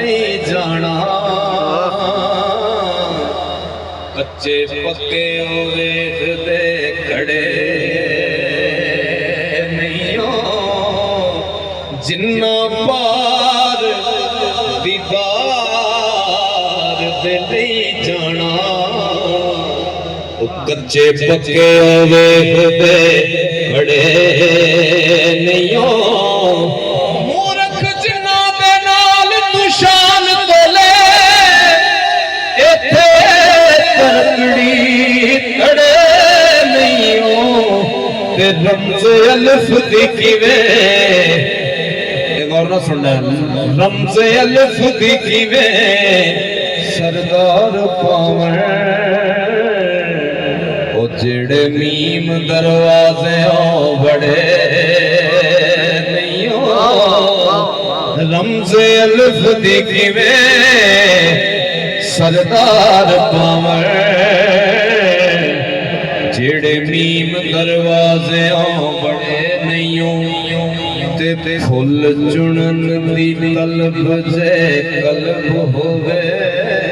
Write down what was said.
ले जाना कच्चे पक्के वेख दे खड़े नहीं हो जिन्ना पार दीदार दे ले जाना कच्चे पक्के वेख दे खड़े नहीं हो मूर्ख जिन्ना दे नाल तू शान तोले इथे तरकड़ी तड़े नहीं हो ते रमज़ अल्फ दी किवें गौर ना सुनना रमज़ अल्फ दी किवें सरदार पावन जेड़े मीम दरवाजे बड़े नहीं हो रमज़े अल्फ दी किवें सरदार पावन जेड़े मीम दरवाजे बड़े नहीं हो ते फुल चुनन दी तलब जे कल्ब होवे